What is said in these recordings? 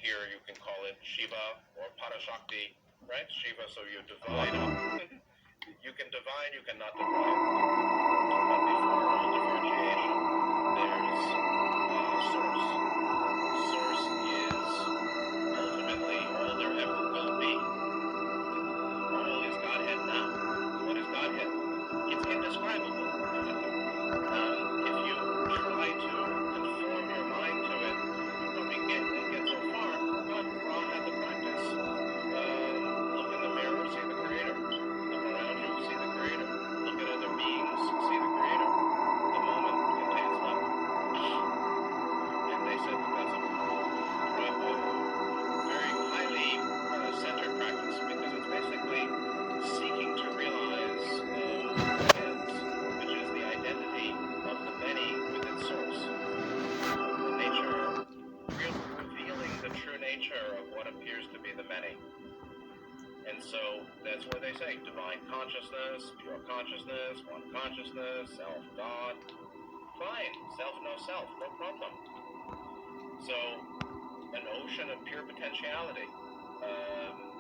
here you can call it Shiva or Parashakti, right? Shiva, so you divide up. You can divide, you cannot divide. But before all differentiation, there's source. Source is ultimately all there ever will be. All is Godhead now. What is Godhead? It's indescribable. If you try to conform your mind to it, you probably won't get so far. But Ra had the practice. Look in the mirror, see the Creator. Look around you, see the Creator. Look at other beings, see the Creator. The moment contains love. And they said that that's a very highly centered practice because it's basically seeking to realize which is the identity of the many with its source. The nature, revealing the true nature of what appears to be the many. And so that's what they say, divine consciousness, pure consciousness, one consciousness, self, God. Fine, self, no self, no problem. So, an ocean of pure potentiality.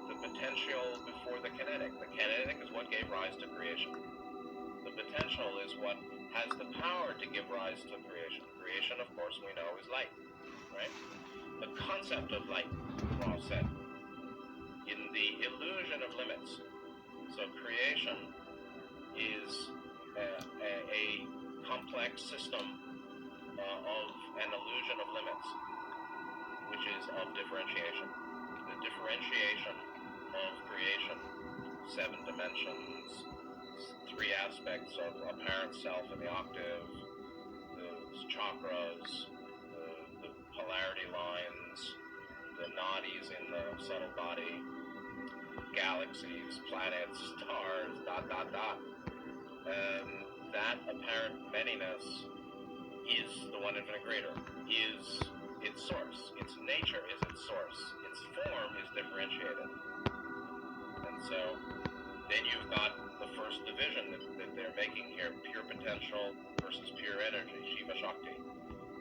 The potential before the kinetic. The kinetic is what gave rise to creation. The potential is what has the power to give rise to creation. Creation, of course, we know is light, right? The concept of light, Ra said, in the illusion of limits. So creation is a complex system of an illusion of limits, which is of differentiation. The differentiation of creation, 7 dimensions, 3 aspects of apparent self in the octave, the chakras, the polarity lines, the nadis in the subtle body, galaxies, planets, stars, ... That apparent manyness is the one infinite creator, is its source. Its nature is its source. Its form is differentiated. And so then you've got the first division that they're making here, pure potential versus pure energy, Shiva Shakti.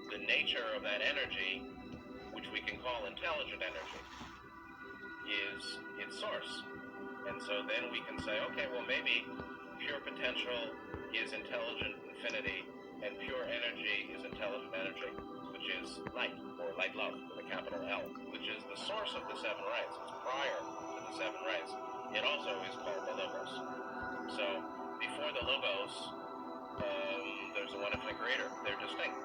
The nature of that energy, which we can call intelligent energy, is its source. And so then we can say, okay, well maybe pure potential is intelligent infinity and pure energy is intelligent energy, which is light, or light love with a capital L, which is the source of the 7 rays. It's prior to the 7 rays. It also is called the Logos. So before the Logos, there's the one infinite creator. They're distinct.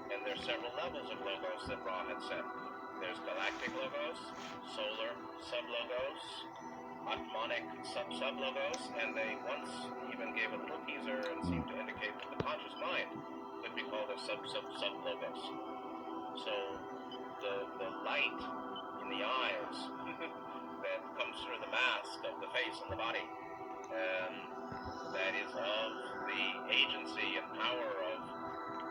And there's several levels of Logos that Ra had said. There's galactic Logos, solar sub-Logos, Atmanic sub-Logos, and they once even gave a little teaser and seemed to indicate that the conscious mind could be called a sub-Logos. So the light in the eyes that comes through the mask of the face and the body, that is of the agency and power of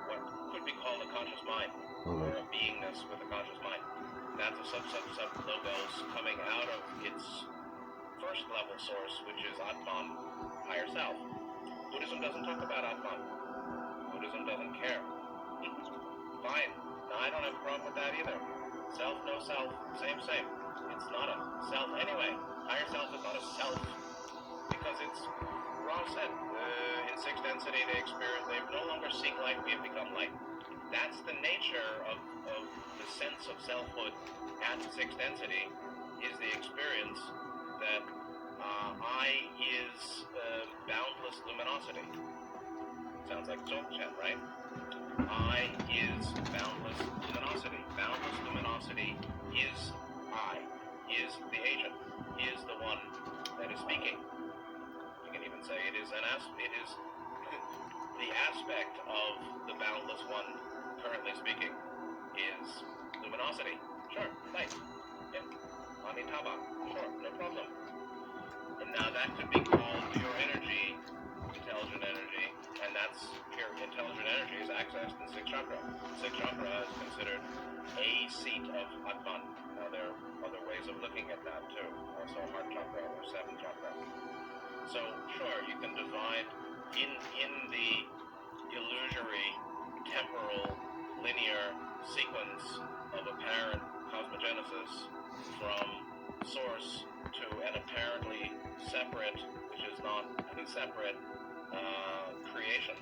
what could be called a conscious mind, or a beingness with a conscious mind. That's a sub-Logos coming out of its first level source, which is Atman, higher self. Buddhism doesn't talk about Atman. Buddhism doesn't care. Fine. Now, I don't have a problem with that either. Self, no self, same. It's not a self anyway. Higher self is not a self because it's, Ra said, in 6th density they no longer seek light, we have become light. That's the nature of the sense of selfhood at 6th density, is the experience that I is boundless luminosity. Sounds like Dzogchen, right? I is boundless luminosity. Boundless luminosity is I, is the agent, is the one that is speaking. You can even say it is the aspect of the boundless one currently speaking is luminosity. Sure, light. Yeah. Amitabha. Sure, no problem. And now that could be called pure energy, intelligent energy, and that's pure intelligent energy is accessed in 6th chakra. 6th chakra is considered a seat of Atman. Now there are other ways of looking at that too, also heart chakra or 7th chakra. So sure, you can divide in the illusory, temporal, linear sequence of apparent cosmogenesis and separate creation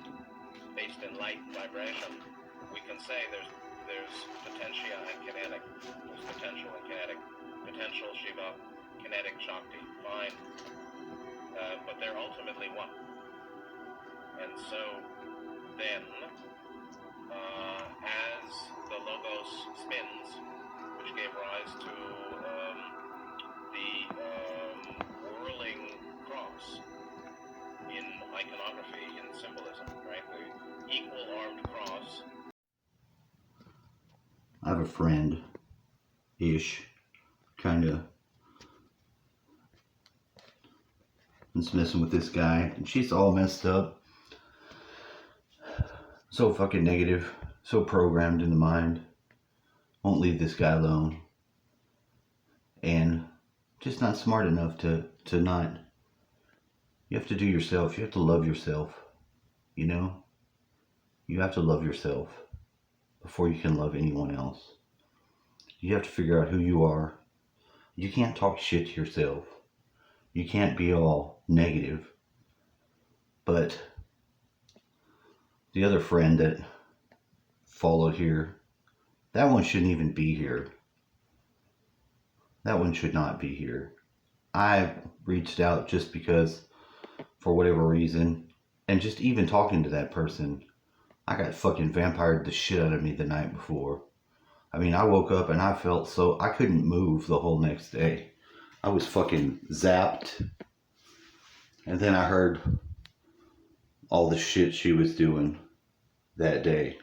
based in light vibration, we can say there's potentia and kinetic. There's potential and kinetic. Potential Shiva, kinetic Shakti. Fine. But they're ultimately one. And so then, as the Logos spins, which gave rise to the whirling cross in iconography, in symbolism, right? The equal-armed cross. I have a friend, Ish, kinda, that's messing with this guy, and she's all messed up. So fucking negative, so programmed in the mind. Won't leave this guy alone. And just not smart enough to not. You have to do yourself. You have to love yourself. You know? You have to love yourself before you can love anyone else. You have to figure out who you are. You can't talk shit to yourself. You can't be all negative. But the other friend that followed here, that one shouldn't even be here. That one should not be here. I reached out just because, for whatever reason, and just even talking to that person, I got fucking vampired the shit out of me the night before. I mean, I woke up and I felt so, I couldn't move the whole next day. I was fucking zapped. And then I heard all the shit she was doing that day.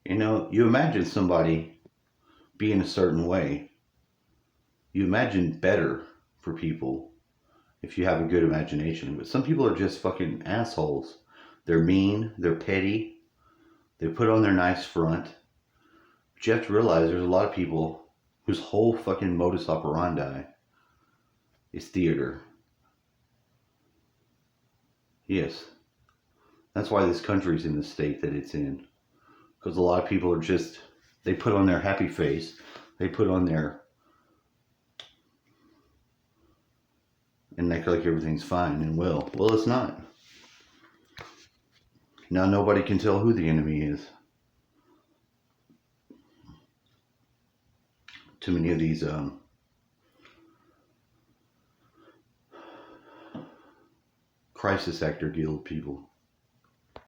You know, you imagine somebody being a certain way. You imagine better for people if you have a good imagination. But some people are just fucking assholes. They're mean, they're petty, they put on their nice front. But you have to realize there's a lot of people whose whole fucking modus operandi is theater. Yes. That's why this country's in the state that it's in. Because a lot of people are just, they put on their happy face, they put on their, and act like everything's fine and well. Well, it's not. Now nobody can tell who the enemy is. Too many of these crisis actor guild people.